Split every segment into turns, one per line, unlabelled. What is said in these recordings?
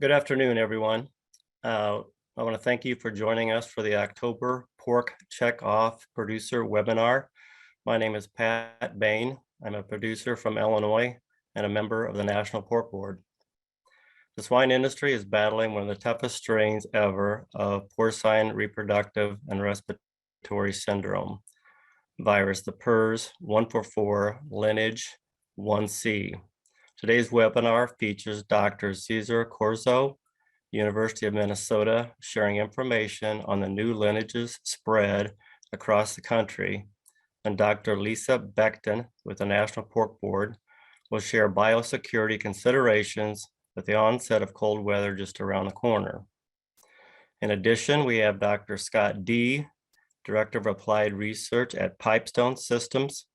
Good afternoon, everyone. I want to thank you for joining us for the October Pork Checkoff producer webinar. My name is Pat Bane. I'm a producer from Illinois and a member of the National Pork Board. The swine industry is battling one of the toughest strains ever of porcine reproductive and respiratory syndrome virus, the PRRS 144 Lineage 1C. Today's webinar features Dr. Cesar Corzo, University of Minnesota, sharing information on the new lineages spread across the country, and Dr. Lisa Becton with the National Pork Board will share biosecurity considerations with the onset of cold weather just around the corner. In addition, we have Dr. Scott D., Director of Applied Research at Pipestone Systems,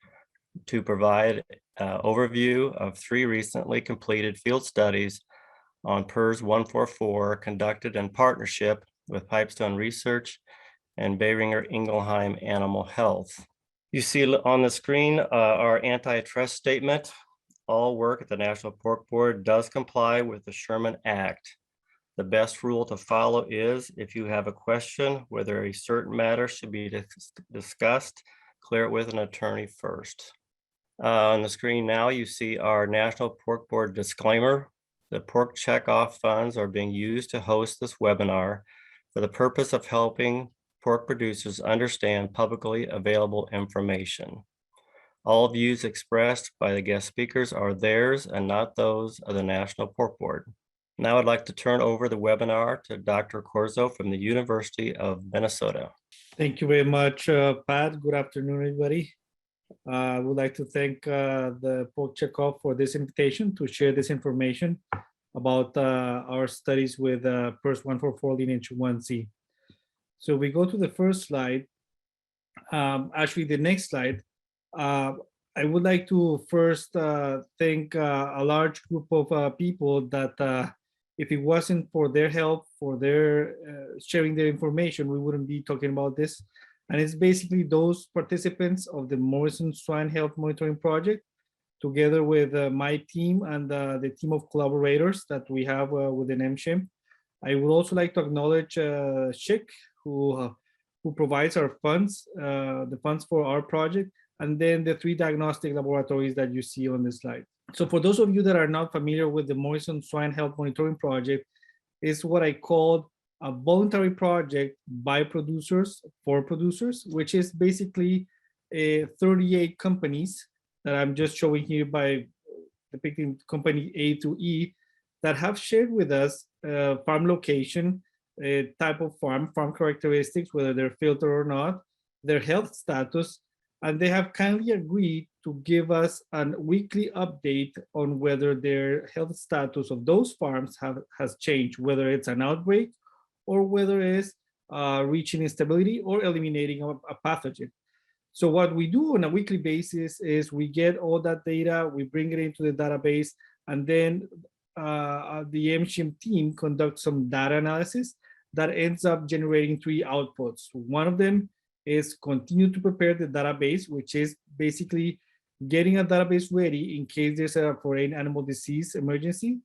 to provide an overview of 3 recently completed field studies on PRRS 144 conducted in partnership with Pipestone Research and Boehringer Ingelheim Animal Health. You see on the screen our antitrust statement. All work at the National Pork Board does comply with the Sherman Act. The best rule to follow is if you have a question whether a certain matter should be discussed, clear it with an attorney first. On the screen now, you see our National Pork Board disclaimer. The Pork Checkoff funds are being used to host this webinar for the purpose of helping pork producers understand publicly available information. All views expressed by the guest speakers are theirs and not those of the National Pork Board. Now I'd like to turn over the webinar to Dr. Corzo from the University of Minnesota.
Thank you very much, Pat. Good afternoon, everybody. I would like to thank the Pork Checkoff for this invitation to share this information about our studies with PRRS 144 Lineage 1C. So we go to the first slide. Actually, the next slide. I would like to first thank a large group of people that if it wasn't for their help, for their sharing their information, we wouldn't be talking about this. And it's basically those participants of the Morrison Swine Health Monitoring Project, together with my team and the team of collaborators that we have within MSHMP. I would also like to acknowledge Schick, who provides our funds, the funds for our project, and then the 3 diagnostic laboratories that you see on this slide. So for those of you that are not familiar with the Morrison Swine Health Monitoring Project, it's what I call a voluntary project by producers for producers, which is basically 38 companies that I'm just showing here by depicting company A to E that have shared with us farm location, type of farm characteristics, whether they're filtered or not, their health status, and they have kindly agreed to give us a weekly update on whether their health status of those farms has changed, whether it's an outbreak or whether it's reaching instability or eliminating a pathogen. So what we do on a weekly basis is we get all that data, we bring it into the database, and then the MSHMP team conducts some data analysis that ends up generating 3 outputs. One of them is continue to prepare the database, which is basically getting a database ready in case there's a foreign animal disease emergency.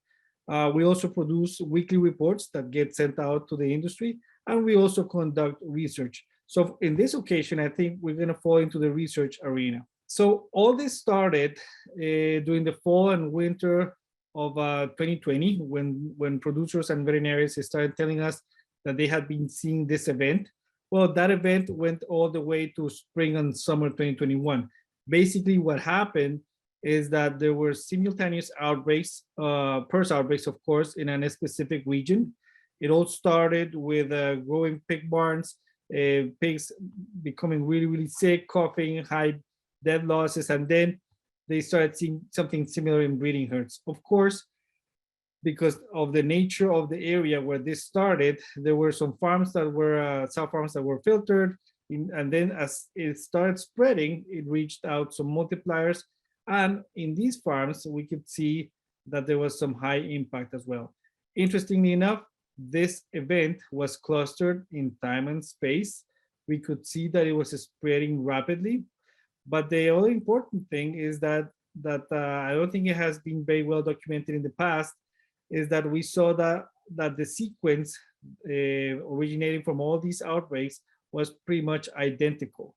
We also produce weekly reports that get sent out to the industry, and we also conduct research. So in this occasion, I think we're going to fall into the research arena. So all this started during the fall and winter of 2020, when producers and veterinarians started telling us that they had been seeing this event. Well, that event went all the way to spring and summer 2021. Basically, what happened is that there were simultaneous outbreaks, PRRS outbreaks, of course, in a specific region. It all started with growing pig barns, pigs becoming really, really sick, coughing, high death losses, and then they started seeing something similar in breeding herds. Of course, because of the nature of the area where this started, there were some farms that were sow farms that were filtered, and then as it started spreading, it reached out some multipliers, and in these farms we could see that there was some high impact as well. Interestingly enough, this event was clustered in time and space. We could see that it was spreading rapidly, but the other important thing is that I don't think it has been very well documented in the past, is that we saw that that the sequence originating from all these outbreaks was pretty much identical.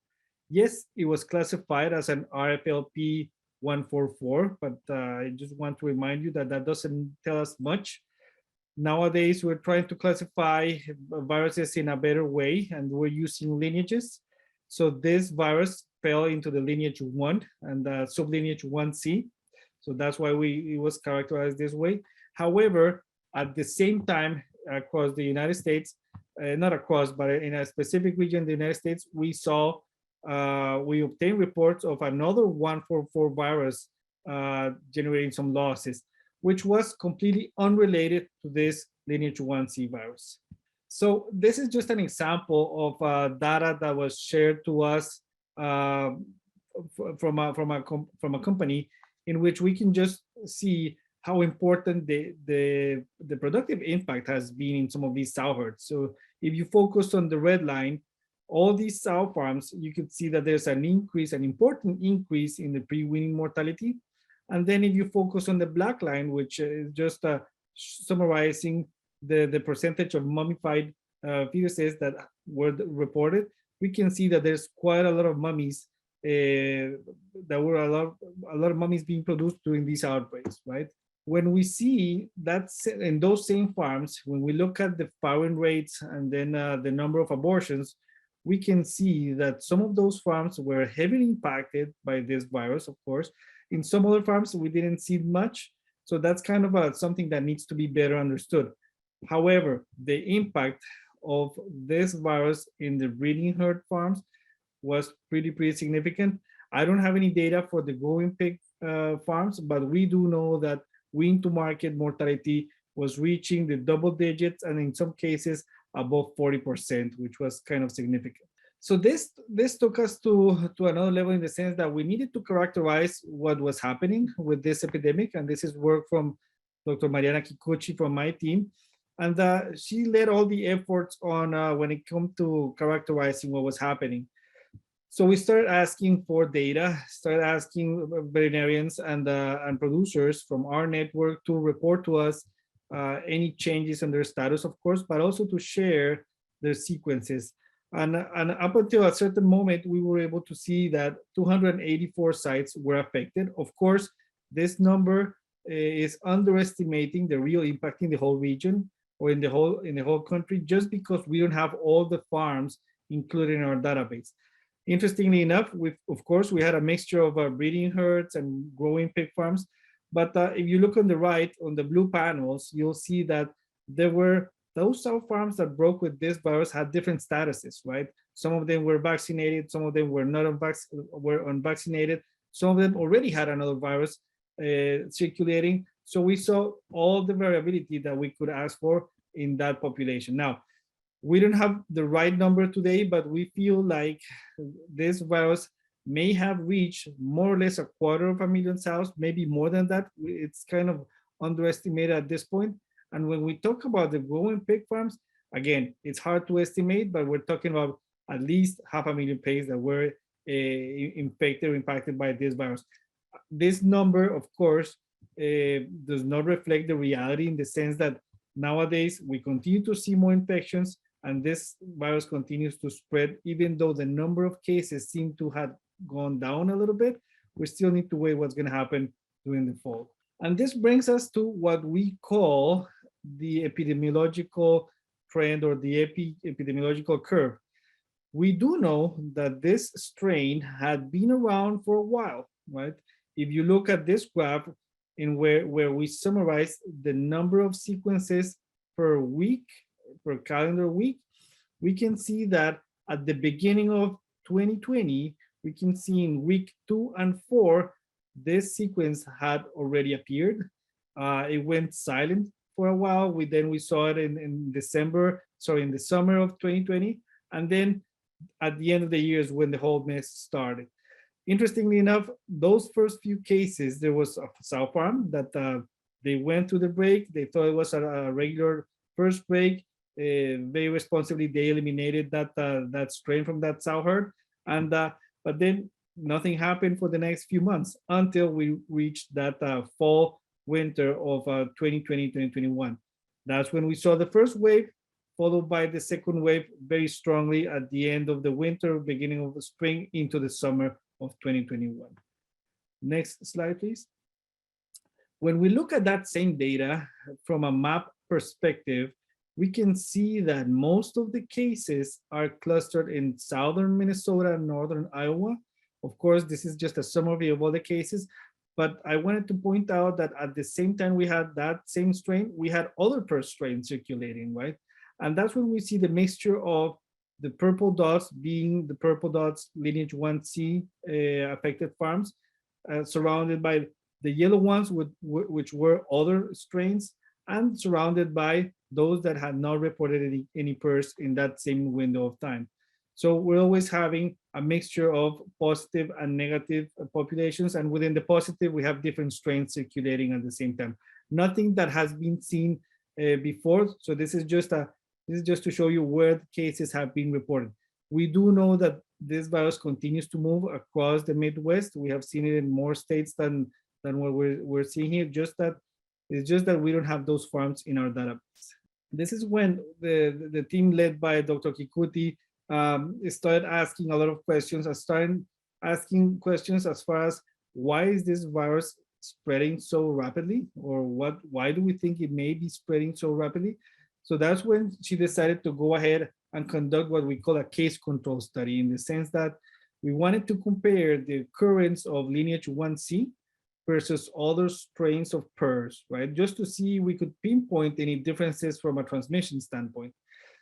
Yes, it was classified as an RFLP 144, but I just want to remind you that that doesn't tell us much. Nowadays, we're trying to classify viruses in a better way, and we're using lineages. So this virus fell into the lineage 1 and sublineage 1C. So that's why it was characterized this way. However, at the same time, across the United States, not across, but in a specific region in the United States, we obtained reports of another 144 virus generating some losses, which was completely unrelated to this lineage 1C virus. So this is just an example of data that was shared to us from a company, in which we can just see how important the productive impact has been in some of these sow herds. So if you focus on the red line, all these sow farms, you can see that there's an important increase in the pre-weaning mortality. And then if you focus on the black line, which is just summarizing the percentage of mummified fetuses that were reported, we can see that there's quite a lot of mummies. There were a lot of mummies being produced during these outbreaks, right? When we see that in those same farms, when we look at the farrowing rates and then the number of abortions, we can see that some of those farms were heavily impacted by this virus, of course. In some other farms, we didn't see much. So that's kind of something that needs to be better understood. However, the impact of this virus in the breeding herd farms was pretty significant. I don't have any data for the growing pig farms, but we do know that wean to market mortality was reaching the double digits, and in some cases above 40%, which was kind of significant. So this took us to another level, in the sense that we needed to characterize what was happening with this epidemic. And this is work from Dr. Mariana Kikuchi from my team. And she led all the efforts on when it comes to characterizing what was happening. So we started asking for data, started asking veterinarians and producers from our network to report to us any changes in their status, of course, but also to share their sequences. And up until a certain moment, we were able to see that 284 sites were affected. Of course, this number is underestimating the real impact in the whole region or in the whole country, just because we don't have all the farms included in our database. Interestingly enough, of course, we had a mixture of breeding herds and growing pig farms. But if you look on the right, on the blue panels, you'll see that there were those sow farms that broke with this virus had different statuses, right? Some of them were vaccinated, some of them were not unvaccinated, some of them already had another virus circulating. So we saw all the variability that we could ask for in that population. Now, we don't have the right number today, but we feel like this virus may have reached more or less 250,000 sows, maybe more than that. It's kind of underestimated at this point. And when we talk about the growing pig farms, again, it's hard to estimate, but we're talking about at least 500,000 pigs that were infected or impacted by this virus. This number, of course, does not reflect the reality, in the sense that nowadays we continue to see more infections, and this virus continues to spread. Even though the number of cases seem to have gone down a little bit, we still need to wait what's going to happen during the fall. And this brings us to what we call the epidemiological trend, or the epidemiological curve. We do know that this strain had been around for a while, right? If you look at this graph, in where we summarize the number of sequences per week, per calendar week, we can see that at the beginning of 2020, we can see in week 2 and 4, this sequence had already appeared. It went silent for a while. We saw it in the summer of 2020. And then at the end of the year is when the whole mess started. Interestingly enough, those first few cases, there was a sow farm that they went to the break. They thought it was a regular first break. Very responsibly, they eliminated that strain from that sow herd. And but then nothing happened for the next few months, until we reached that fall winter of 2020, 2021. That's when we saw the first wave, followed by the second wave very strongly at the end of the winter, beginning of the spring into the summer of 2021. Next slide, please. When we look at that same data from a map perspective, we can see that most of the cases are clustered in southern Minnesota and northern Iowa. Of course, this is just a summary of all the cases, but I wanted to point out that at the same time we had that same strain, we had other PRRS strains circulating, right? And that's when we see the mixture of the purple dots being the purple dots lineage 1C affected farms, surrounded by the yellow ones which were other strains, and surrounded by those that had not reported any PRRS in that same window of time. So we're always having a mixture of positive and negative populations, and within the positive, we have different strains circulating at the same time. Nothing that has been seen before. So this is just to show you where the cases have been reported. We do know that this virus continues to move across the Midwest. We have seen it in more states than what we're seeing here. It's just that we don't have those farms in our database. This is when the team led by Dr. Kikuti started asking a lot of questions. I started asking questions as far as why is this virus spreading so rapidly, or why do we think it may be spreading so rapidly? So that's when she decided to go ahead and conduct what we call a case control study, in the sense that we wanted to compare the occurrence of lineage 1C versus other strains of PRRS, right? Just to see if we could pinpoint any differences from a transmission standpoint.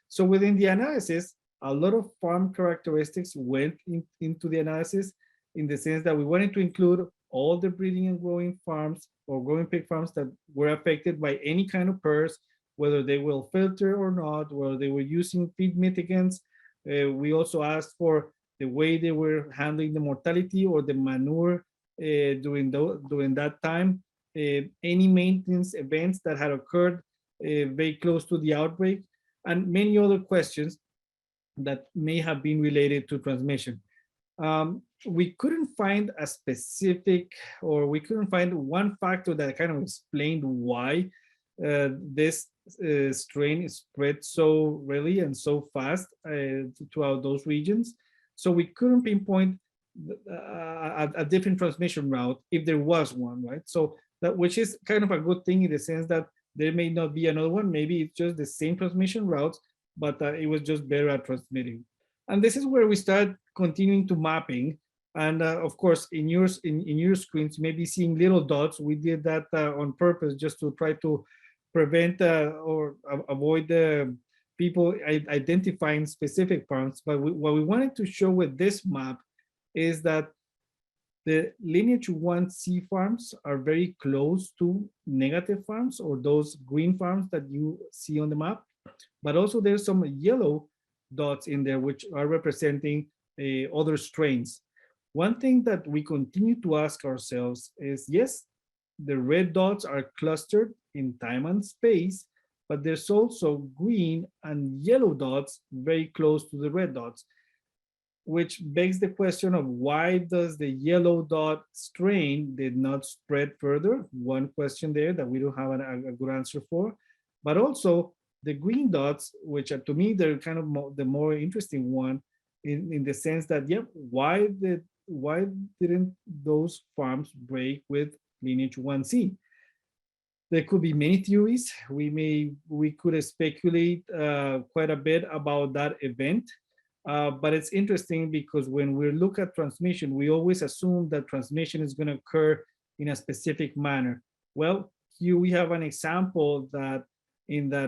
So within the analysis, a lot of farm characteristics went into the analysis, in the sense that we wanted to include all the breeding and growing farms or growing pig farms that were affected by any kind of PRRS, whether they will filter or not, whether they were using feed mitigants. We also asked for the way they were handling the mortality or the manure during that time, any maintenance events that had occurred very close to the outbreak, and many other questions that may have been related to transmission. We couldn't find a specific, or we couldn't find one factor that kind of explained why this strain is spread so readily and so fast throughout those regions. So we couldn't pinpoint a different transmission route if there was one, right? So that, which is kind of a good thing in the sense that there may not be another one. Maybe it's just the same transmission routes, but it was just better at transmitting. And this is where we start continuing to mapping. And of course, in your screens, you may be seeing little dots. We did that on purpose just to try to prevent or avoid people identifying specific farms. But what we wanted to show with this map is that the lineage 1C farms are very close to negative farms, or those green farms that you see on the map. But also there's some yellow dots in there which are representing other strains. One thing that we continue to ask ourselves is, yes, the red dots are clustered in time and space, but there's also green and yellow dots very close to the red dots, which begs the question of why does the yellow dot strain did not spread further? One question there that we don't have a good answer for. But also the green dots, which to me, they're kind of the more interesting one, in the sense that, yeah, why didn't those farms break with lineage 1C? There could be many theories. We could speculate quite a bit about that event. But it's interesting because when we look at transmission, we always assume that transmission is going to occur in a specific manner. Well, here we have an example that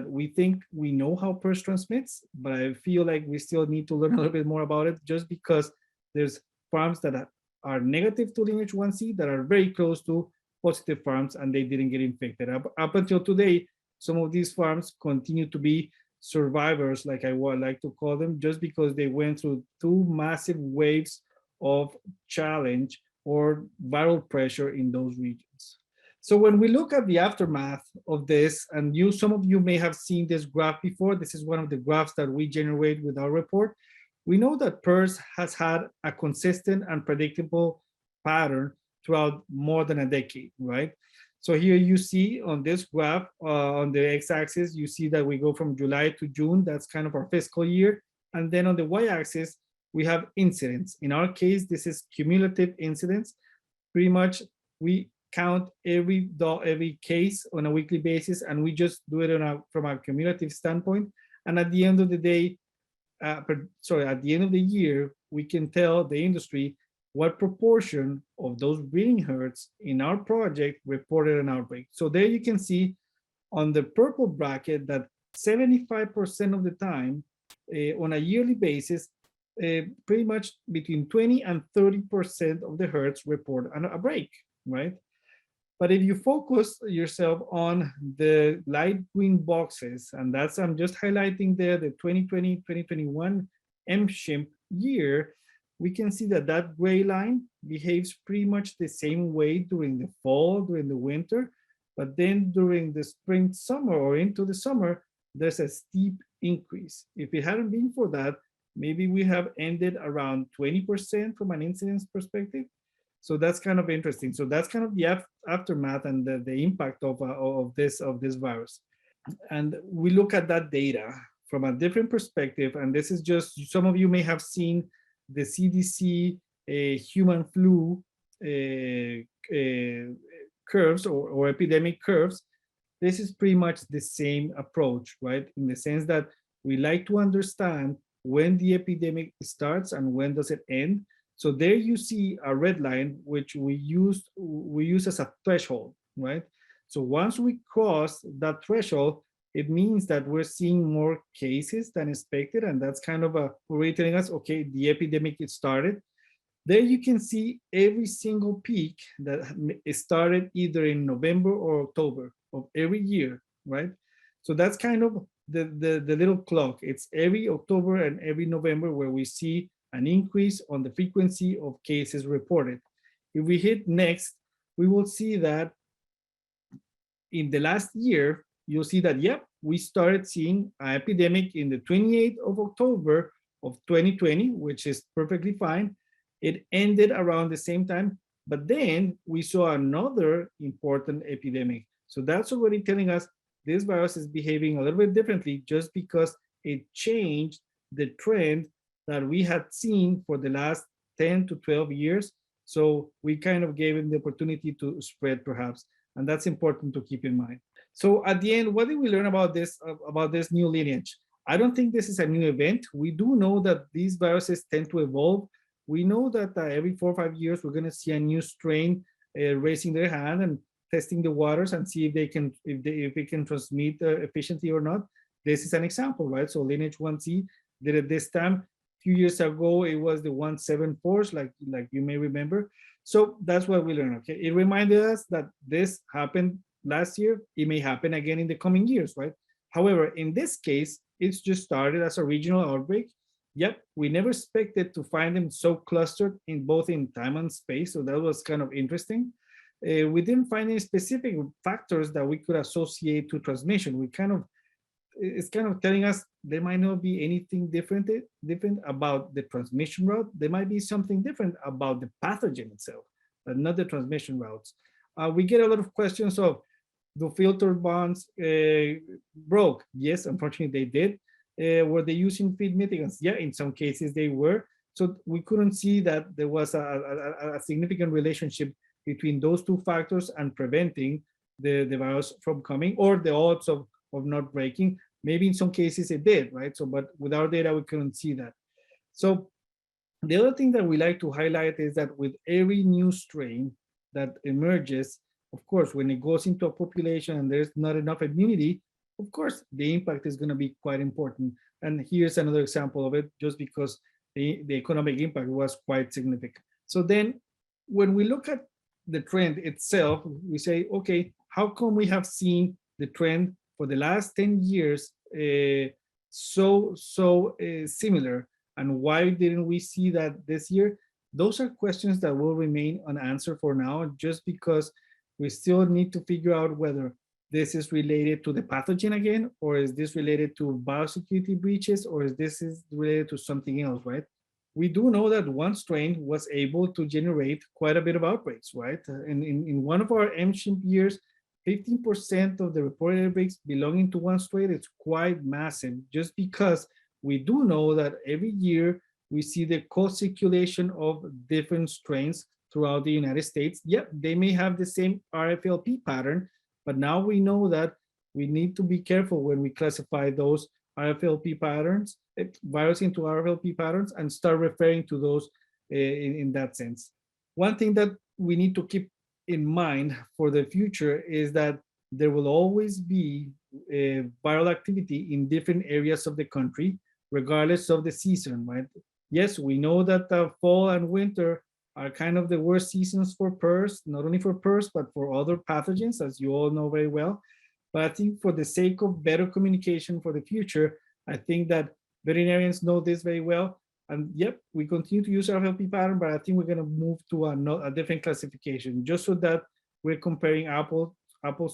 we think we know how PRRS transmits, but I feel like we still need to learn a little bit more about it, just because there's farms that are negative to lineage 1C that are very close to positive farms, and they didn't get infected. Up until today, some of these farms continue to be survivors, like I would like to call them, just because they went through two massive waves of challenge or viral pressure in those regions. So when we look at the aftermath of this, and some of you may have seen this graph before, this is one of the graphs that we generate with our report. We know that PRRS has had a consistent and predictable pattern throughout more than a decade, right? So here you see on this graph, on the x-axis, you see that we go from July to June. That's kind of our fiscal year. And then on the y-axis, we have incidents. In our case, this is cumulative incidents. Pretty much, we count every case on a weekly basis, and we just do it from a cumulative standpoint. And at the end of the day, at the end of the year, we can tell the industry what proportion of those breeding herds in our project reported an outbreak. So there you can see on the purple bracket that 75% of the time, on a yearly basis, pretty much between 20 and 30% of the herds report a break, right? But if you focus yourself on the light green boxes, and that's, I'm just highlighting there the 2020, 2021 MSHMP year, we can see that that gray line behaves pretty much the same way during the fall, during the winter, but then during the spring, summer, or into the summer, there's a steep increase. If it hadn't been for that, maybe we have ended around 20% from an incidence perspective. So that's kind of interesting. So that's kind of the aftermath and the impact of this virus. And we look at that data from a different perspective. And this is just, some of you may have seen the CDC human flu curves or epidemic curves. This is pretty much the same approach, right? In the sense that we like to understand when the epidemic starts and when does it end. So there you see a red line, which we use as a threshold, right? So once we cross that threshold, it means that we're seeing more cases than expected. And that's kind of already telling us, okay, the epidemic is started. There you can see every single peak that started either in November or October of every year, right? So that's kind of the little clock. It's every October and every November where we see an increase on the frequency of cases reported. If we hit next, we will see that in the last year, you'll see that, yep, we started seeing an epidemic in the 28th of October of 2020, which is perfectly fine. It ended around the same time, but then we saw another important epidemic. So that's already telling us this virus is behaving a little bit differently just because it changed the trend that we had seen for the last 10 to 12 years. So we kind of gave him the opportunity to spread perhaps, and that's important to keep in mind. So at the end, what did we learn about this new lineage? I don't think this is a new event. We do know that these viruses tend to evolve. We know that every 4 or 5 years, we're gonna see a new strain raising their hand and testing the waters and see if they can transmit efficiently or not. This is an example, right? So Lineage 1C did it this time. A few years ago, it was the 174, like you may remember. So that's what we learned, okay? It reminded us that this happened last year. It may happen again in the coming years, right? However, in this case, it's just started as a regional outbreak. Yep, we never expected to find them so clustered in both in time and space. So that was kind of interesting. We didn't find any specific factors that we could associate to transmission. It's kind of telling us there might not be anything different about the transmission route. There might be something different about the pathogen itself, but not the transmission routes. We get a lot of questions of, do filter bonds broke? Yes, unfortunately they did. Were they using feed mitigants? Yeah, in some cases they were. So we couldn't see that there was a significant relationship between those two factors and preventing the virus from coming, or the odds of not breaking. Maybe in some cases it did, right? So, but with our data, we couldn't see that. So the other thing that we like to highlight is that with every new strain that emerges, of course, when it goes into a population and there's not enough immunity, of course, the impact is going to be quite important. And here's another example of it, just because the economic impact was quite significant. So then when we look at the trend itself, we say, okay, how come we have seen the trend for the last 10 years so similar, and why didn't we see that this year? Those are questions that will remain unanswered for now, just because we still need to figure out whether this is related to the pathogen again, or is this related to biosecurity breaches, or is this related to something else, right? We do know that one strain was able to generate quite a bit of outbreaks, right? In one of our MSHMP years, 15% of the reported outbreaks belonging to one strain is quite massive, just because we do know that every year we see the co-circulation of different strains throughout the United States. Yep, they may have the same RFLP pattern, but now we know that we need to be careful when we classify those RFLP patterns, virus into RFLP patterns, and start referring to those in that sense. One thing that we need to keep in mind for the future is that there will always be viral activity in different areas of the country, regardless of the season, right? Yes, we know that the fall and winter are kind of the worst seasons for PRRS, not only for PRRS, but for other pathogens, as you all know very well. But I think for the sake of better communication for the future, I think that veterinarians know this very well. And yep, we continue to use our RFLP pattern, but I think we're going to move to a different classification, just so that we're comparing apples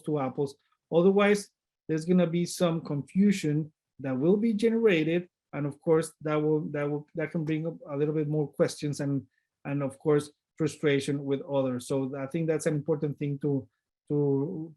to apples. Otherwise, there's going to be some confusion that will be generated, and of course, that can bring up a little bit more questions and of course frustration with others. So I think that's an important thing to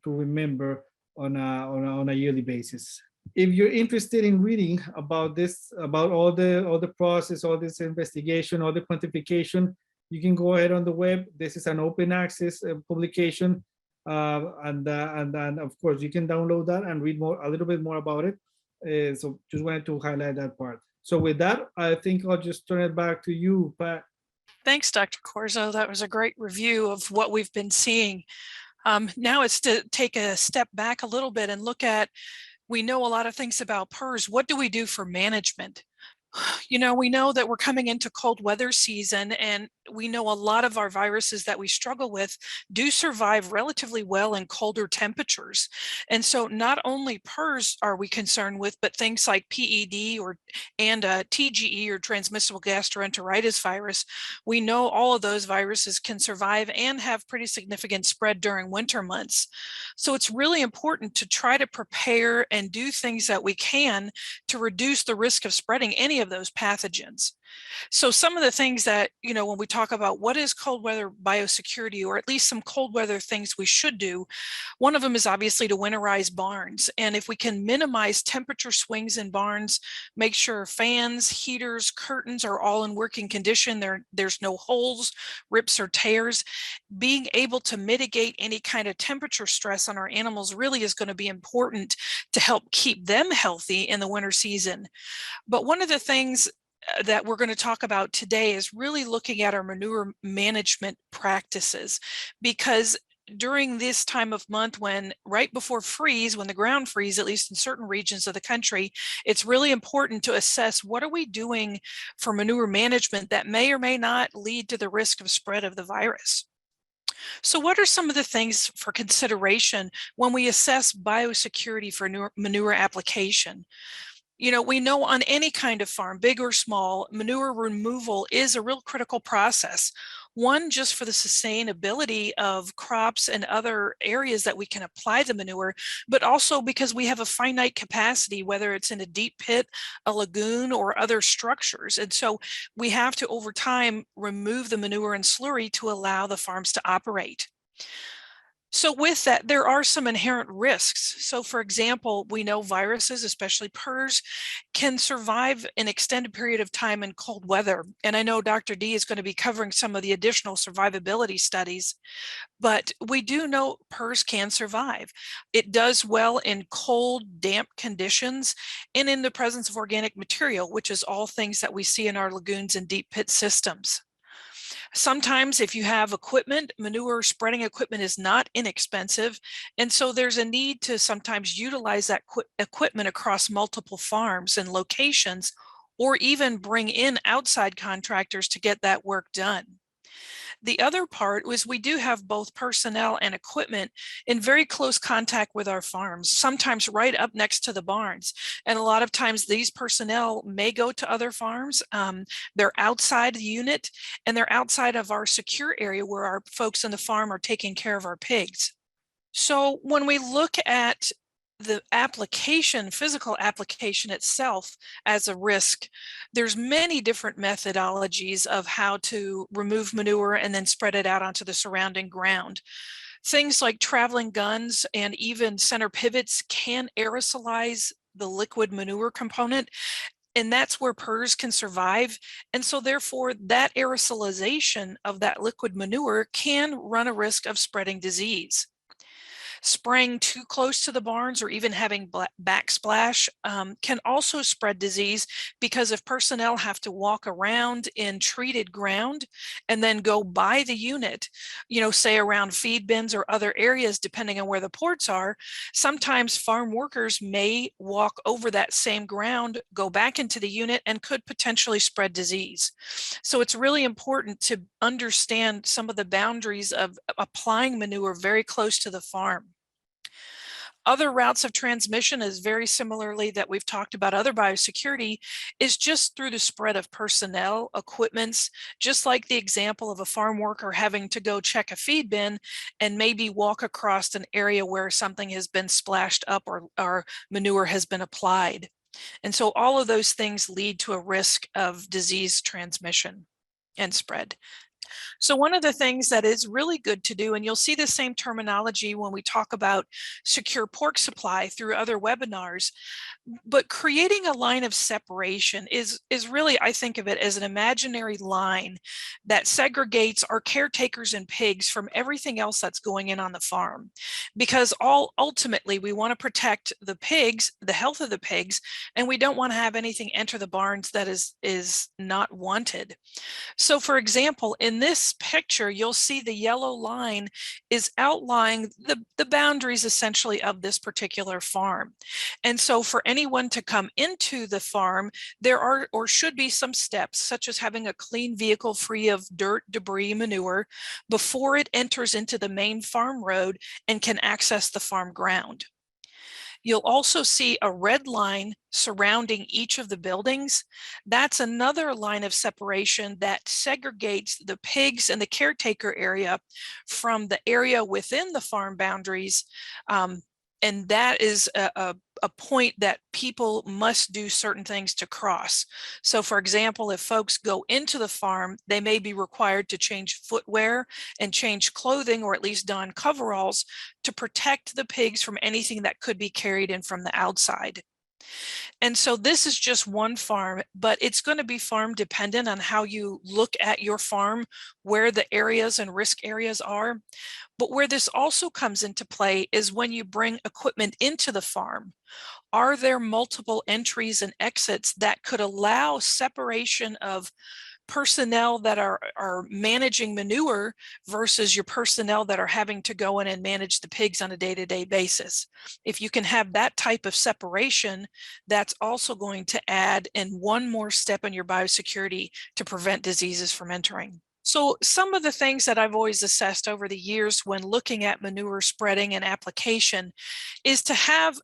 remember on a yearly basis. If you're interested in reading about this, about all the process, all this investigation, all the quantification, you can go ahead on the web. This is an open access publication, and of course you can download that and read a little bit more about it. So just wanted to highlight that part. So with that, I think I'll just turn it back to you, Pat.
Thanks, Dr. Corzo. That was a great review of what we've been seeing. Now it's to take a step back a little bit and look at, we know a lot of things about PRRS. What do we do for management? You know, we know that we're coming into cold weather season, and we know a lot of our viruses that we struggle with do survive relatively well in colder temperatures. And so not only PRRS are we concerned with, but things like PED and TGE, or transmissible gastroenteritis virus. We know all of those viruses can survive and have pretty significant spread during winter months. So it's really important to try to prepare and do things that we can to reduce the risk of spreading any of those pathogens. So some of the things that, you know, when we talk about what is cold weather biosecurity, or at least some cold weather things we should do, one of them is obviously to winterize barns. And if we can minimize temperature swings in barns, make sure fans, heaters, curtains are all in working condition, there's no holes, rips, or tears, being able to mitigate any kind of temperature stress on our animals really is going to be important to help keep them healthy in the winter season. But one of the things that we're going to talk about today is really looking at our manure management practices, because during this time of month, when right before freeze, when the ground freeze, at least in certain regions of the country, it's really important to assess what are we doing for manure management that may or may not lead to the risk of spread of the virus. So what are some of the things for consideration when we assess biosecurity for manure application? You know, we know on any kind of farm, big or small, manure removal is a real critical process. One, just for the sustainability of crops and other areas that we can apply the manure, but also because we have a finite capacity, whether it's in a deep pit, a lagoon, or other structures. And so we have to, over time, remove the manure and slurry to allow the farms to operate. So with that, there are some inherent risks. So for example, we know viruses, especially PRRS, can survive an extended period of time in cold weather. And I know Dr. D is going to be covering some of the additional survivability studies, but we do know PRRS can survive. It does well in cold, damp conditions and in the presence of organic material, which is all things that we see in our lagoons and deep pit systems. Sometimes if you have equipment, manure spreading equipment is not inexpensive. And so there's a need to sometimes utilize that equipment across multiple farms and locations, or even bring in outside contractors to get that work done. The other part was we do have both personnel and equipment in very close contact with our farms, sometimes right up next to the barns. And a lot of times these personnel may go to other farms. They're outside the unit, and they're outside of our secure area where our folks in the farm are taking care of our pigs. So when we look at the application, physical application itself as a risk, there's many different methodologies of how to remove manure and then spread it out onto the surrounding ground. Things like traveling guns and even center pivots can aerosolize the liquid manure component, and that's where PRRS can survive. And so therefore that aerosolization of that liquid manure can run a risk of spreading disease. Spraying too close to the barns or even having backsplash can also spread disease, because if personnel have to walk around in treated ground and then go by the unit, say around feed bins or other areas, depending on where the ports are, sometimes farm workers may walk over that same ground, go back into the unit, and could potentially spread disease. So it's really important to understand some of the boundaries of applying manure very close to the farm. Other routes of transmission is very similarly that we've talked about other biosecurity, is just through the spread of personnel, equipments, just like the example of a farm worker having to go check a feed bin and maybe walk across an area where something has been splashed up or manure has been applied. And so all of those things lead to a risk of disease transmission and spread. So one of the things that is really good to do, and you'll see the same terminology when we talk about secure pork supply through other webinars, but creating a line of separation is really, I think of it as an imaginary line that segregates our caretakers and pigs from everything else that's going in on the farm. Because ultimately we want to protect the pigs, the health of the pigs, and we don't want to have anything enter the barns that is not wanted. So for example, in this picture, you'll see the yellow line is outlining the boundaries essentially of this particular farm. And so for anyone to come into the farm, there are or should be some steps, such as having a clean vehicle free of dirt, debris, manure, before it enters into the main farm road and can access the farm ground. You'll also see a red line surrounding each of the buildings. That's another line of separation that segregates the pigs and the caretaker area from the area within the farm boundaries. And that is a point that people must do certain things to cross. So for example, if folks go into the farm, they may be required to change footwear and change clothing, or at least don coveralls, to protect the pigs from anything that could be carried in from the outside. And so this is just one farm, but it's going to be farm dependent on how you look at your farm, where the areas and risk areas are. But where this also comes into play is when you bring equipment into the farm. Are there multiple entries and exits that could allow separation of personnel that are managing manure versus your personnel that are having to go in and manage the pigs on a day-to-day basis? If you can have that type of separation, that's also going to add in one more step in your biosecurity to prevent diseases from entering. So some of the things that I've always assessed over the years when looking at manure spreading and application is to have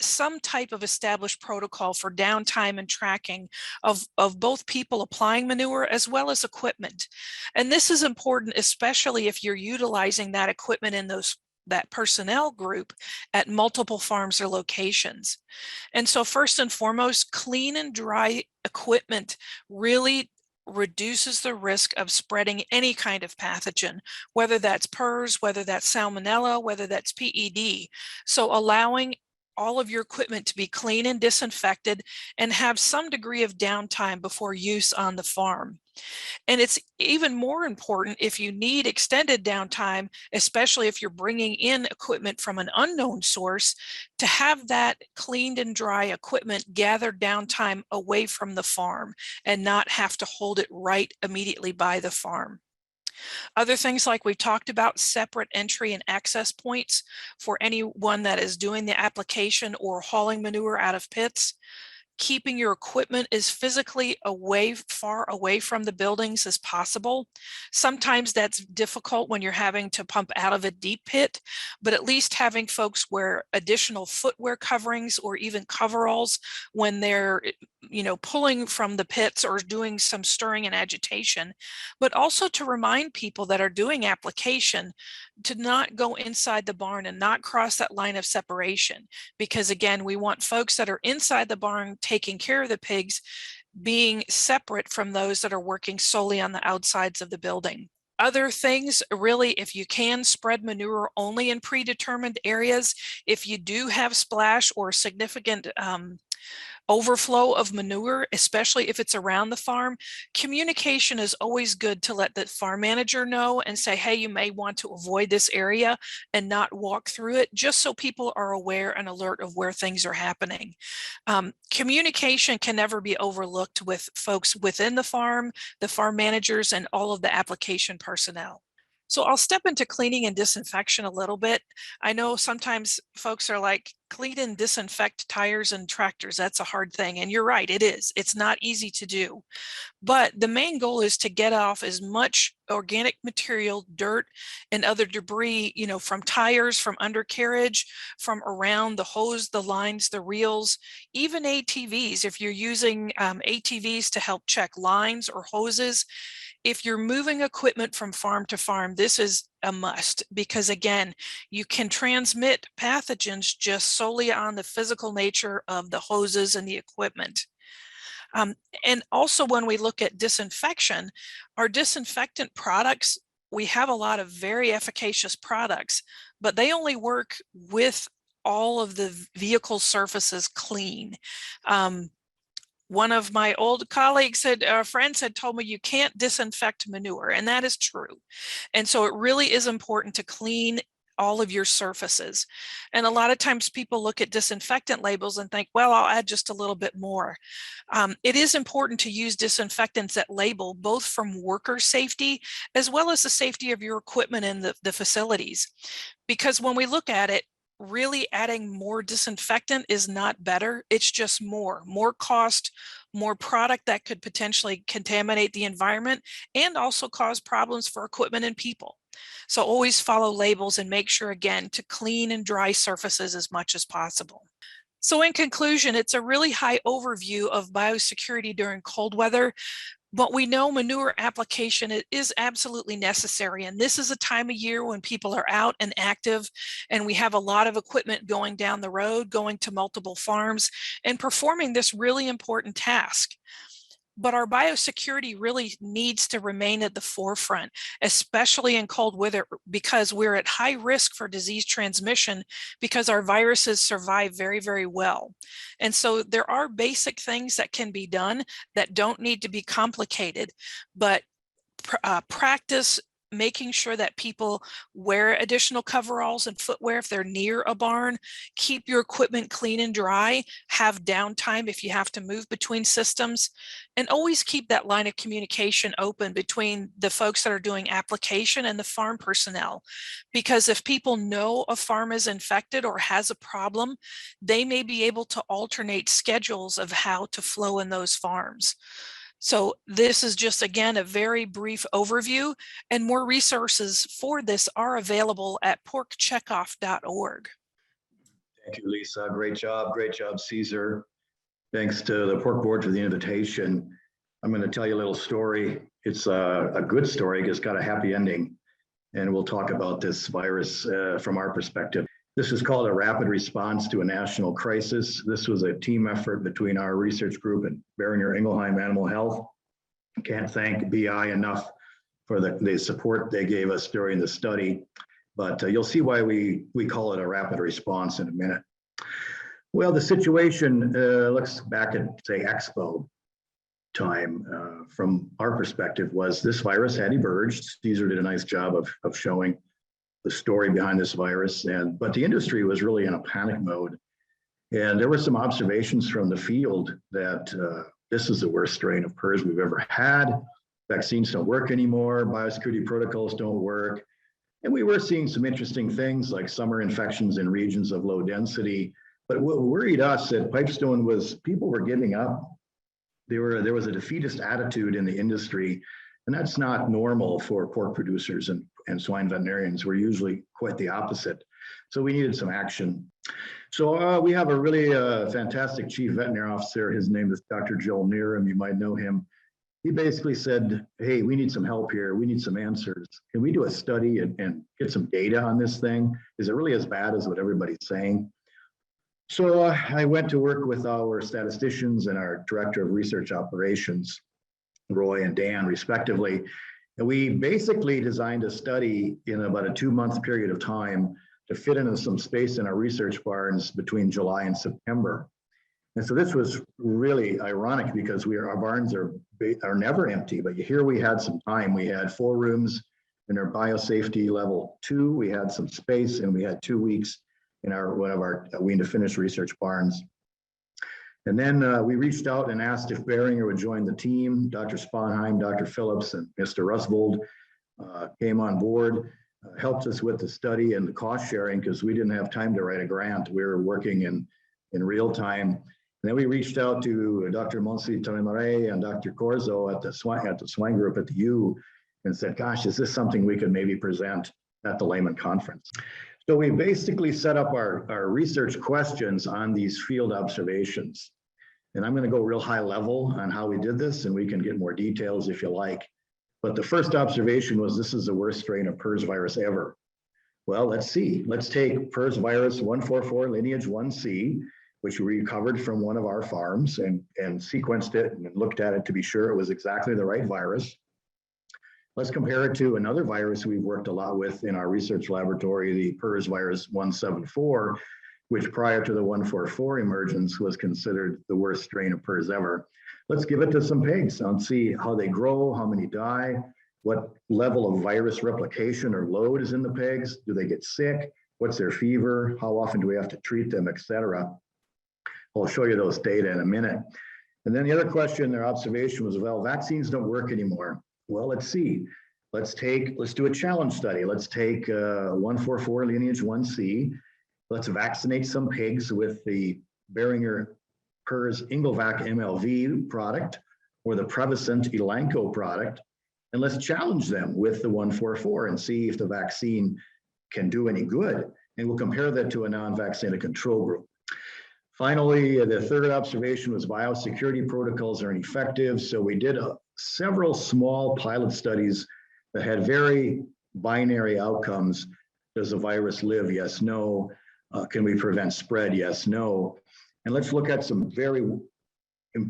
some type of established protocol for downtime and tracking of both people applying manure as well as equipment. And this is important, especially if you're utilizing that equipment in that personnel group at multiple farms or locations. And so first and foremost, clean and dry equipment really reduces the risk of spreading any kind of pathogen, whether that's PRRS, whether that's salmonella, whether that's PED. So allowing all of your equipment to be clean and disinfected and have some degree of downtime before use on the farm. And it's even more important if you need extended downtime, especially if you're bringing in equipment from an unknown source, to have that cleaned and dry equipment gathered downtime away from the farm and not have to hold it right immediately by the farm. Other things like we talked about, separate entry and access points for anyone that is doing the application or hauling manure out of pits. Keeping your equipment as physically far away from the buildings as possible. Sometimes that's difficult when you're having to pump out of a deep pit, but at least having folks wear additional footwear coverings or even coveralls when they're pulling from the pits or doing some stirring and agitation, but also to remind people that are doing application to not go inside the barn and not cross that line of separation. Because again, we want folks that are inside the barn taking care of the pigs being separate from those that are working solely on the outsides of the building. Other things, really, if you can, spread manure only in predetermined areas. If you do have splash or significant overflow of manure, especially if it's around the farm, communication is always good to let the farm manager know and say, hey, you may want to avoid this area and not walk through it, just so people are aware and alert of where things are happening. Communication can never be overlooked with folks within the farm managers, and all of the application personnel. So I'll step into cleaning and disinfection a little bit. I know sometimes folks are like, clean and disinfect tires and tractors, that's a hard thing. And you're right, it is. It's not easy to do. But the main goal is to get off as much organic material, dirt, and other debris, from tires, from undercarriage, from around the hose, the lines, the reels, even ATVs. If you're using ATVs to help check lines or hoses, if you're moving equipment from farm to farm, this is a must, because again, you can transmit pathogens just solely on the physical nature of the hoses and the equipment. And also when we look at disinfection, our disinfectant products, we have a lot of very efficacious products, but they only work with all of the vehicle surfaces clean. One of my old colleagues friends had told me you can't disinfect manure, and that is true. And so it really is important to clean all of your surfaces. And a lot of times people look at disinfectant labels and think, well, I'll add just a little bit more. It is important to use disinfectants that label both from worker safety as well as the safety of your equipment in the facilities. Because when we look at it, really adding more disinfectant is not better. It's just more cost, more product that could potentially contaminate the environment and also cause problems for equipment and people. So always follow labels and make sure, again, to clean and dry surfaces as much as possible. So in conclusion, it's a really high overview of biosecurity during cold weather. But we know manure application is absolutely necessary. And this is a time of year when people are out and active, and we have a lot of equipment going down the road, going to multiple farms and performing this really important task. But our biosecurity really needs to remain at the forefront, especially in cold weather, because we're at high risk for disease transmission because our viruses survive very, very well. And so there are basic things that can be done that don't need to be complicated, but practice making sure that people wear additional coveralls and footwear if they're near a barn, keep your equipment clean and dry, have downtime if you have to move between systems, and always keep that line of communication open between the folks that are doing application and the farm personnel. Because if people know a farm is infected or has a problem, they may be able to alternate schedules of how to flow in those farms. So this is just, again, a very brief overview, and more resources for this are available at porkcheckoff.org.
Thank you, Lisa. Great job, Cesar. Thanks to the Pork Board for the invitation. I'm going to tell you a little story. It's a good story. It's got a happy ending, and we'll talk about this virus from our perspective. This is called a rapid response to a national crisis. This was a team effort between our research group and Boehringer Ingelheim Animal Health. I can't thank BI enough for the support they gave us during the study, but you'll see why we call it a rapid response in a minute. Well, the situation, let's back at, say, Expo time, from our perspective, was this virus had emerged. Cesar did a nice job of showing the story behind this virus, but the industry was really in a panic mode. And there were some observations from the field that this is the worst strain of PRRS we've ever had. Vaccines don't work anymore. Biosecurity protocols don't work. And we were seeing some interesting things like summer infections in regions of low density. But what worried us at Pipestone was people were giving up. There was a defeatist attitude in the industry, and that's not normal for pork producers and swine veterinarians. We're usually quite the opposite. So we needed some action. So we have a really fantastic chief veterinary officer. His name is Dr. Joel Neerum. You might know him. He basically said, hey, we need some help here. We need some answers. Can we do a study and get some data on this thing? Is it really as bad as what everybody's saying? So I went to work with our statisticians and our director of research operations, Roy and Dan, respectively. And we basically designed a study in about a 2-month period of time to fit into some space in our research barns between July and September. And so this was really ironic because our barns are never empty, but here we had some time. We had 4 rooms in our biosafety level 2. We had some space, and we had 2 weeks in one of our wean to finish research barns. And then we reached out and asked if Boehringer would join the team. Dr. Sponheim, Dr. Phillips, and Mr. Rusvold came on board, helped us with the study and the cost sharing because we didn't have time to write a grant. We were working in real time. And then we reached out to Dr. Monsi Tonemare and Dr. Corzo at the swine group at the U and said, gosh, is this something we could maybe present at the layman conference? So we basically set up our research questions on these field observations. And I'm going to go real high level on how we did this, and we can get more details if you like. But the first observation was this is the worst strain of PRRS virus ever. Well, let's see. Let's take PRRS virus 144 lineage 1C, which we recovered from one of our farms and sequenced it and looked at it to be sure it was exactly the right virus. Let's compare it to another virus we've worked a lot with in our research laboratory, the PRRS virus 174, which prior to the 144 emergence was considered the worst strain of PRRS ever. Let's give it to some pigs and see how they grow, how many die, what level of virus replication or load is in the pigs, do they get sick, what's their fever, how often do we have to treat them, etc. I'll show you those data in a minute. And then the other question, their observation was, well, vaccines don't work anymore. Well, let's see. Let's do a challenge study. Let's take 144 lineage 1C. Let's vaccinate some pigs with the Boehringer PRRS Ingelvac MLV product or the Prevacent Elanco product. And let's challenge them with the 144 and see if the vaccine can do any good. And we'll compare that to a non-vaccinated control group. Finally, the third observation was biosecurity protocols are ineffective. So we did several small pilot studies that had very binary outcomes. Does the virus live? Yes, no. Can we prevent spread? Yes, no. And let's look at some very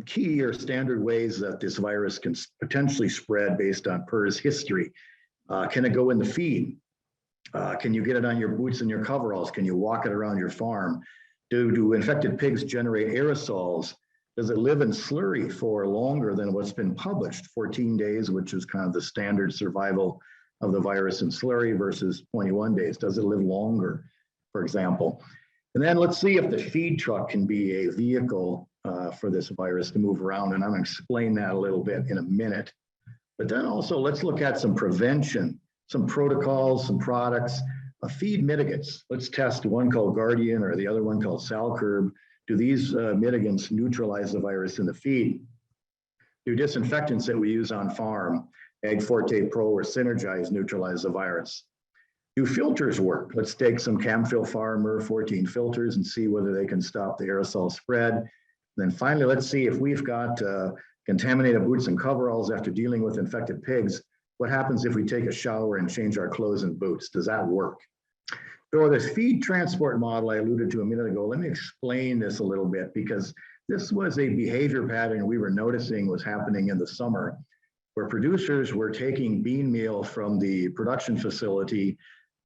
key or standard ways that this virus can potentially spread based on PRRS history. Can it go in the feed? Can you get it on your boots and your coveralls? Can you walk it around your farm? Do infected pigs generate aerosols? Does it live in slurry for longer than what's been published, 14 days, which is kind of the standard survival of the virus in slurry versus 21 days? Does it live longer, for example? And then let's see if the feed truck can be a vehicle for this virus to move around. And I'm going to explain that a little bit in a minute. But then also let's look at some prevention, some protocols, some products, feed mitigants. Let's test one called Guardian or the other one called Salcurb. Do these mitigants neutralize the virus in the feed? Do disinfectants that we use on farm, Ag Forte Pro or Synergize, neutralize the virus? Do filters work? Let's take some Camphil Farmer 14 filters and see whether they can stop the aerosol spread. And then finally, let's see if we've got contaminated boots and coveralls after dealing with infected pigs. What happens if we take a shower and change our clothes and boots? Does that work? So this feed transport model I alluded to a minute ago, let me explain this a little bit because this was a behavior pattern we were noticing was happening in the summer where producers were taking bean meal from the production facility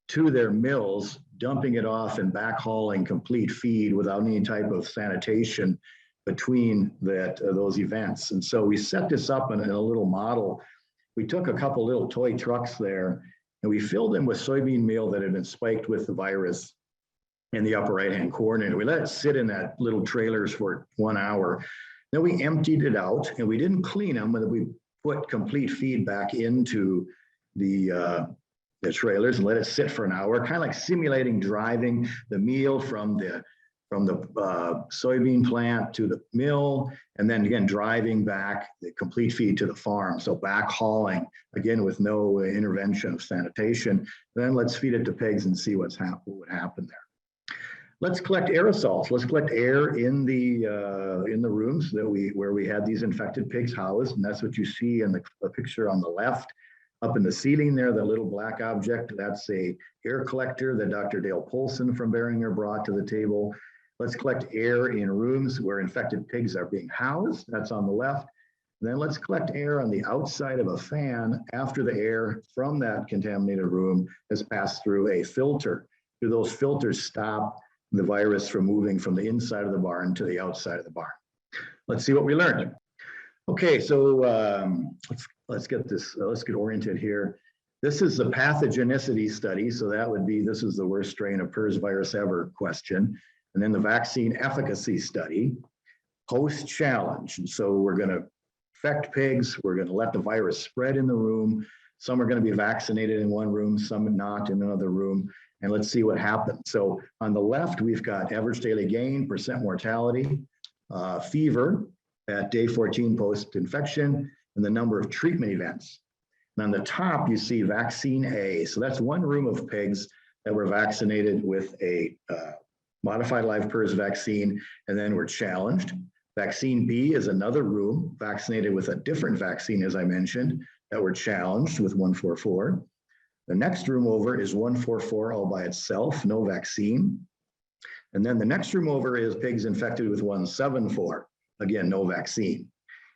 to their mills, dumping it off and backhauling complete feed without any type of sanitation between those events. And so we set this up in a little model. We took a couple little toy trucks there and we filled them with soybean meal that had been spiked with the virus in the upper right-hand corner. And we let it sit in that little trailers for 1 hour. Then we emptied it out and we didn't clean them, but we put complete feed back into the trailers and let it sit for an hour, kind of like simulating driving the meal from the soybean plant to the mill, and then again driving back the complete feed to the farm. So back hauling, again with no intervention of sanitation. Then let's feed it to pigs and see what would happen there. Let's collect aerosols. Let's collect air in the rooms where we had these infected pigs housed, and that's what you see in the picture on the left. Up in the ceiling there, the little black object, that's a air collector that Dr. Dale Polson from Boehringer brought to the table. Let's collect air in rooms where infected pigs are being housed. That's on the left. And Then let's collect air on the outside of a fan after the air from that contaminated room has passed through a filter. Do those filters stop the virus from moving from the inside of the barn to the outside of the barn? Let's see what we learned. Okay, so let's get oriented here. This is the pathogenicity study. So that would be, this is the worst strain of PRRS virus ever question. And then the vaccine efficacy study, post-challenge. And so we're going to infect pigs. We're going to let the virus spread in the room. Some are going to be vaccinated in one room, some not in another room. And let's see what happens. So on the left, we've got average daily gain, percent mortality, fever at day 14 post-infection, and the number of treatment events. And on the top, you see vaccine A. So that's one room of pigs that were vaccinated with a modified live PRRS vaccine, and then were challenged. Vaccine B is another room vaccinated with a different vaccine, as I mentioned, that were challenged with 144. The next room over is 144 all by itself, no vaccine. And then the next room over is pigs infected with 174, again, no vaccine.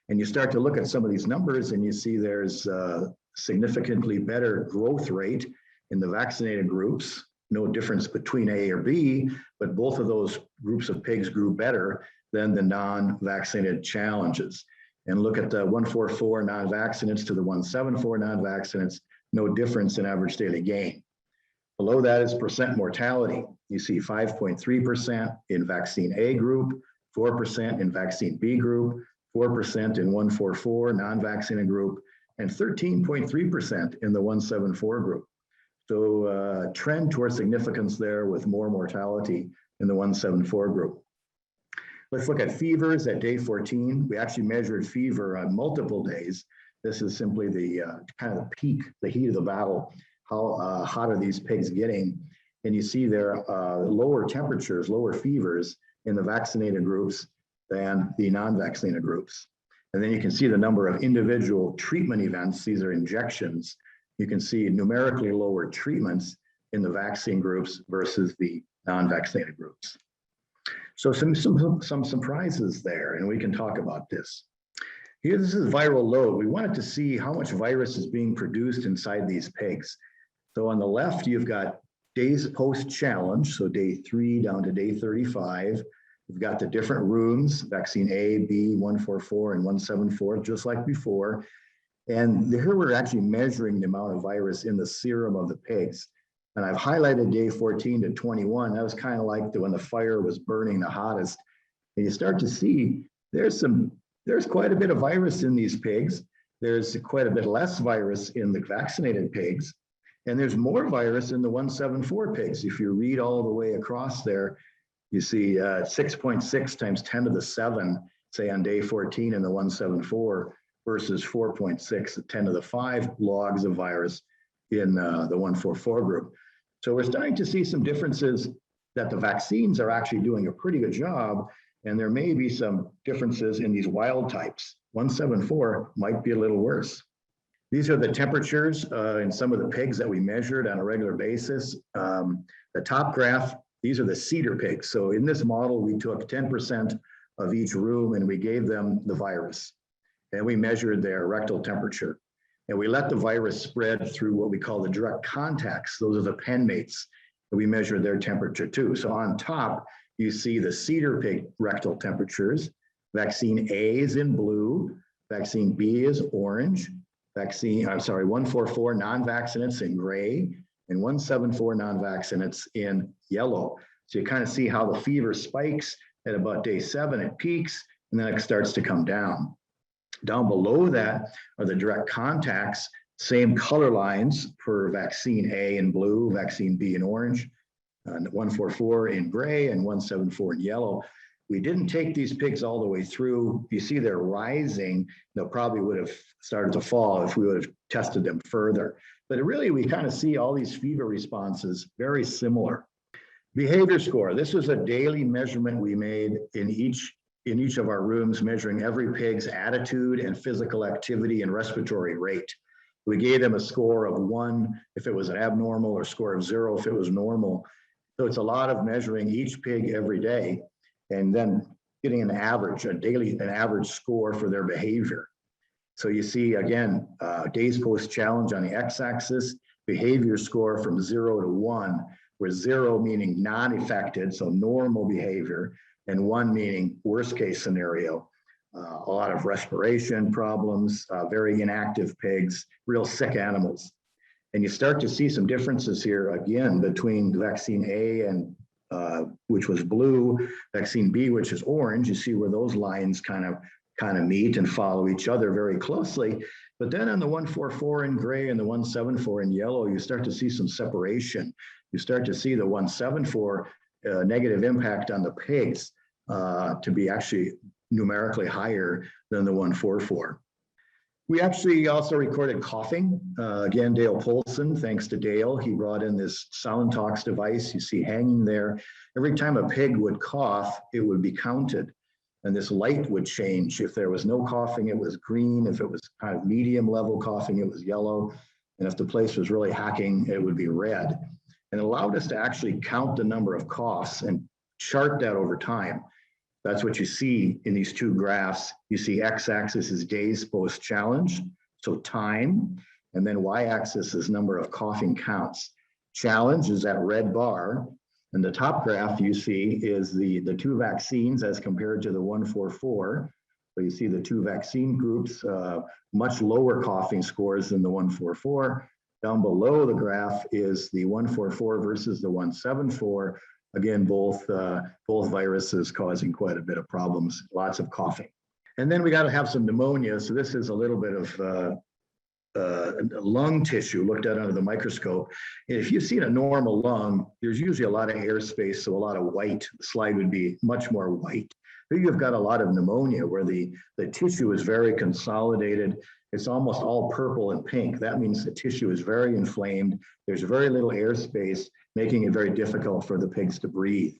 And you start to look at some of these numbers and you see there's a significantly better growth rate in the vaccinated groups, no difference between A or B, but both of those groups of pigs grew better than the non-vaccinated challenges. And look at the 144 non-vaccinates to the 174 non-vaccinates, no difference in average daily gain. Below that is percent mortality. You see 5.3% in vaccine A group, 4% in vaccine B group, 4% in 144 non-vaccinated group, and 13.3% in the 174 group. So trend towards significance there with more mortality in the 174 group. Let's look at fevers at day 14. We actually measured fever on multiple days. This is simply the kind of the peak, the heat of the battle. How hot are these pigs getting? And you see there lower temperatures, lower fevers in the vaccinated groups than the non-vaccinated groups. And then you can see the number of individual treatment events. These are injections. You can see numerically lower treatments in the vaccine groups versus the non-vaccinated groups. So some surprises there, and we can talk about this. Here, this is viral load. We wanted to see how much virus is being produced inside these pigs. So on the left, you've got days post-challenge, so day 3 down to day 35. We've got the different rooms, vaccine A, B, 144, and 174, just like before. And here we're actually measuring the amount of virus in the serum of the pigs. And I've highlighted day 14 to 21. That was kind of like when the fire was burning the hottest. And you start to see there's quite a bit of virus in these pigs. There's quite a bit less virus in the vaccinated pigs. And there's more virus in the 174 pigs. If you read all the way across there, you see 6.6 times 10 to the 7, say on day 14 in the 174 versus 4.6 at 10 to the 5 logs of virus in the 144 group. So we're starting to see some differences that the vaccines are actually doing a pretty good job. And there may be some differences in these wild types. 174 might be a little worse. These are the temperatures in some of the pigs that we measured on a regular basis. The top graph, these are the cedar pigs. So in this model, we took 10% of each room and we gave them the virus. And we measured their rectal temperature. And we let the virus spread through what we call the direct contacts. Those are the pen mates. And we measured their temperature too. So on top, you see the cedar pig rectal temperatures. Vaccine A is in blue. Vaccine B is orange. 144 non-vaccinates in gray, and 174 non-vaccinates in yellow. So you kind of see how the fever spikes at about day 7, it peaks, and then it starts to come down. Down below that are the direct contacts, same color lines for vaccine A in blue, vaccine B in orange, 144 in gray, and 174 in yellow. We didn't take these pigs all the way through. You see they're rising. They probably would have started to fall if we would have tested them further. But really, we kind of see all these fever responses very similar. Behavior score. This is a daily measurement we made in each of our rooms, measuring every pig's attitude and physical activity and respiratory rate. We gave them a score of 1 if it was an abnormal, or score of 0 if it was normal. So it's a lot of measuring each pig every day, and then getting an average, an average score for their behavior. So you see, again, days post-challenge on the x-axis, behavior score from 0 to 1, where 0 meaning non-affected, so normal behavior, and 1 meaning worst case scenario. A lot of respiration problems, very inactive pigs, real sick animals. And you start to see some differences here again between vaccine A and which was blue, vaccine B, which is orange. You see where those lines kind of meet and follow each other very closely. But then on the 144 in gray and the 174 in yellow, you start to see some separation. You start to see the 174 negative impact on the pigs to be actually numerically higher than the 144. We actually also recorded coughing. Again, Dale Polson, thanks to Dale, he brought in this sound tox device you see hanging there. Every time a pig would cough, it would be counted. And this light would change. If there was no coughing, it was green. If it was kind of medium level coughing, it was yellow. And if the place was really hacking, it would be red. And it allowed us to actually count the number of coughs and chart that over time. That's what you see in these two graphs. You see x-axis is days post-challenge, so time, and then y-axis is number of coughing counts. Challenge is that red bar, and the top graph you see is the two vaccines as compared to the 144. So you see the two vaccine groups, much lower coughing scores than the 144. Down below the graph is the 144 versus the 174. Again, both viruses causing quite a bit of problems, lots of coughing. And then we got to have some pneumonia. So this is a little bit of lung tissue looked at under the microscope. If you've seen a normal lung, there's usually a lot of airspace, so a lot of white. The slide would be much more white. Here you've got a lot of pneumonia where the tissue is very consolidated. It's almost all purple and pink. That means the tissue is very inflamed. There's very little airspace, making it very difficult for the pigs to breathe.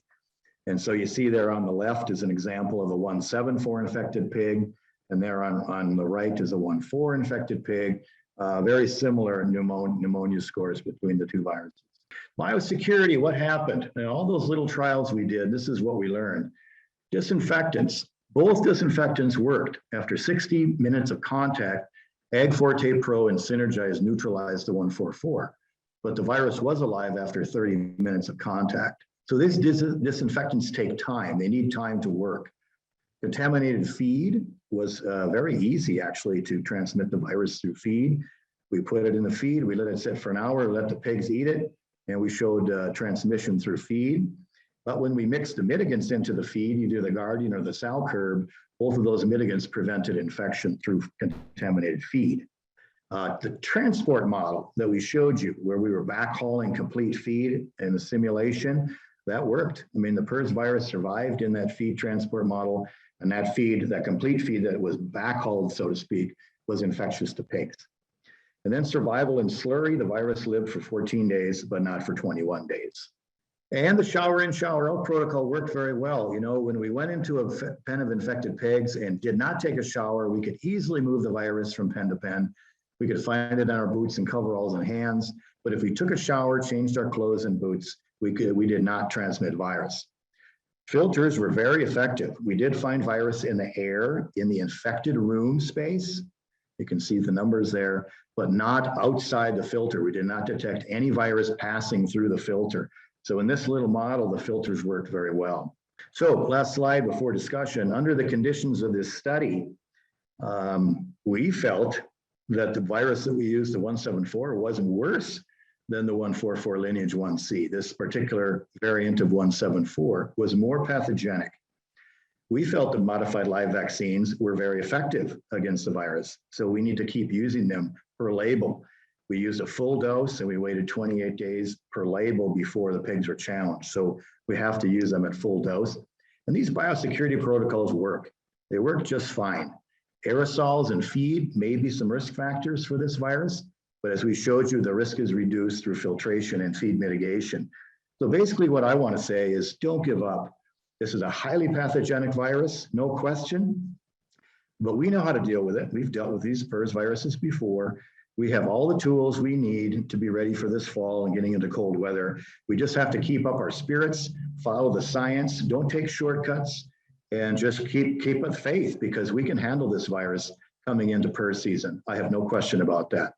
And so you see there on the left is an example of a 174 infected pig, and there on the right is a 1.4 infected pig. Very similar pneumonia scores between the two viruses. Biosecurity, what happened? And all those little trials we did, this is what we learned. Disinfectants, both disinfectants worked. After 60 minutes of contact, Ag Forte Pro and Synergize neutralized the 144, but the virus was alive after 30 minutes of contact. So these disinfectants take time. They need time to work. Contaminated feed was very easy actually to transmit the virus through feed. We put it in the feed, we let it sit for an hour, let the pigs eat it, and we showed transmission through feed. But when we mixed the mitigants into the feed, either the Guardian or the Salcurb, both of those mitigants prevented infection through contaminated feed. The transport model that we showed you, where we were backhauling complete feed in the simulation, that worked. I mean, the PRRS virus survived in that feed transport model, and that feed, that complete feed that was backhauled, so to speak, was infectious to pigs. And then survival in slurry, the virus lived for 14 days, but not for 21 days. And the shower in, shower out protocol worked very well. You know, when we went into a pen of infected pigs and did not take a shower, we could easily move the virus from pen to pen. We could find it on our boots and coveralls and hands. But if we took a shower, changed our clothes and boots, we did not transmit virus. Filters were very effective. We did find virus in the air, in the infected room space. You can see the numbers there, but not outside the filter. We did not detect any virus passing through the filter. So in this little model, the filters worked very well. So last slide before discussion. Under the conditions of this study, we felt that the virus that we used, the 174, wasn't worse than the 144 Lineage 1C. This particular variant of 174 was more pathogenic. We felt that modified live vaccines were very effective against the virus, so we need to keep using them per label. We used a full dose and we waited 28 days per label before the pigs were challenged. So we have to use them at full dose. And these biosecurity protocols work. They work just fine. Aerosols and feed may be some risk factors for this virus, but as we showed you, the risk is reduced through filtration and feed mitigation. So basically what I want to say is don't give up. This is a highly pathogenic virus, no question, but we know how to deal with it. We've dealt with these PRRS viruses before. We have all the tools we need to be ready for this fall and getting into cold weather. We just have to keep up our spirits, follow the science, don't take shortcuts, and just keep with faith, because we can handle this virus coming into PRRS season. I have no question about that.